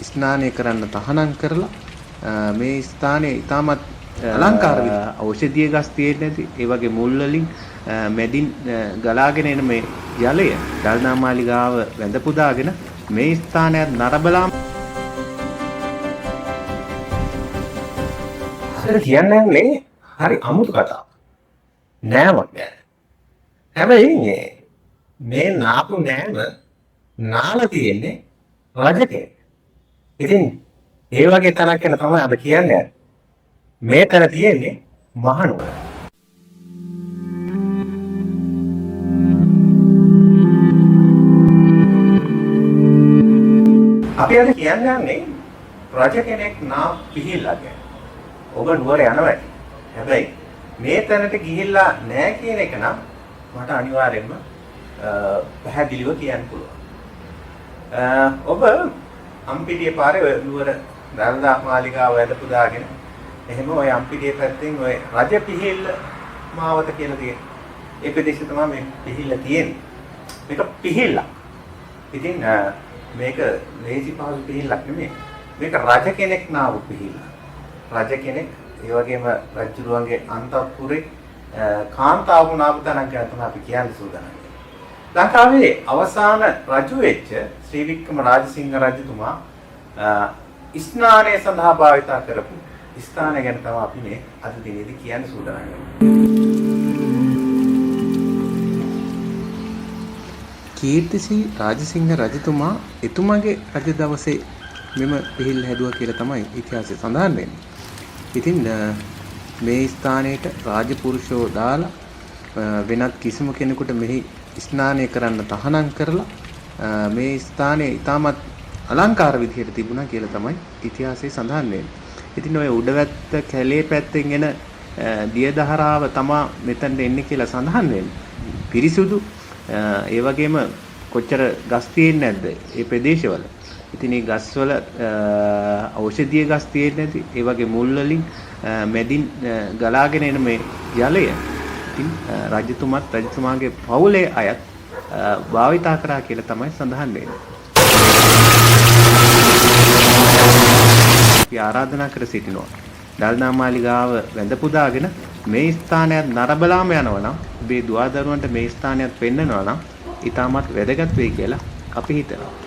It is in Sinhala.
ස්නානය කරන්න තහනම් කරලා මේ ස්ථානයේ ඊටමත් අලංකාර ඖෂධීය ගස් තියෙන්නේ නැති ඒ වගේ මුල් වලින් මැදින් ගලාගෙන එන මේ ජලය දල්නා මාලිගාව වැඳ පුදාගෙන මේ ස්ථානයත් නරබලාම කියන්නේ හරි අමුතු කතාවක්. නෑමක් ගැන. හැබැයි මේ නාපු නෑම නාලා තියෙන්නේ රජකේ. ඉතින් ඒ වගේ තැනක් ගැන තමයි අද කියන්නේ. මේ තැන තියෙන්නේ මහනුවර. අපි අද කියන්නේ රජ කෙනෙක් නා පිහිල්ලා ගැන. ඔබ නුවර යනවා. හැබැයි මේ තැනට ගිහිල්ලා නැහැ කියන එක නම් මට අනිවාර්යෙන්ම පැහැදිලිව කියන්න පුළුවන්. ඔබ අම්පිටිය පාරේ නුවර දල්දා මාලිගාව වැඳ පුදාගෙන එහෙම ඔය අම්පිටිය පැත්තෙන් ඔය රජ පිහිල්ල මාවත කියලා තියෙන. ඒ ප්‍රදේශය තමයි මේ පිහිල්ල තියෙන්නේ. මේක පිහිල්ල. ඉතින් මේක ලේසි පහසු පිහිල්ලක් නෙමෙයි. මේක රජ කෙනෙක් නාවු පිහිල්ල. රජ කෙනෙක් ඒ වගේම රජුරුවන්ගේ අන්තපුරේ කාන්තාවු නාපු තැනක් ගැන තමයි අපි කියන්න සූදානම්. ලංකාවේ අවසාන රජු වෙච්ච ශ්‍රී වික්‍රම රාජසිංහ රජතුමා ස්නානය සඳහා භාවිතා කරපු ස්ථානය ගැන තමයි අපි මේ අද දිනේදී කියන්න සූදානම් කීර්තිසී රාජසිංහ රජතුමා එතුමාගේ රජ දවසේ මෙම පිහිල් හැදුවා කියලා තමයි ඉතිහාසයේ සඳහන් වෙන්නේ. ඉතින් මේ ස්ථානයට රාජපුරුෂෝ දාලා වෙනත් කිසිම කෙනෙකුට මෙහි ස්නානය කරන්න තහනම් කරලා මේ ස්ථානයේ ඊටමත් අලංකාර විදිහට තිබුණා කියලා තමයි ඉතිහාසයේ සඳහන් වෙන්නේ. ඉතින් ඔය උඩවැත්ත කැලේ පැත්තෙන් එන දියදහරාව තමා මෙතනට එන්නේ කියලා සඳහන් වෙන්නේ. පිරිසුදු ඒ වගේම කොච්චර ගස් තියෙන්නේ නැද්ද මේ ප්‍රදේශවල. ඉතින් මේ ගස්වල ඖෂධීය ගස් තියෙන්නේ නැති ඒ වගේ මුල් වලින් මැදින් ගලාගෙන එන මේ ජලය ඉතින් රජතුමාගේ පවුලේ අයත් භාවිතා කරා කියලා තමයි සඳහන් වෙන්නේ. අපි ආරාධනා කර සිටිනවා දල්නා මාලිගාව වැඳ පුදාගෙන මේ ස්ථානයත් නරබලාම යනවා නම් ඔබේ දුවදරුවන්ට මේ ස්ථානයත් පෙන්වනවා නම් ඊටමත් වැදගත් වෙයි කියලා අපි හිතනවා.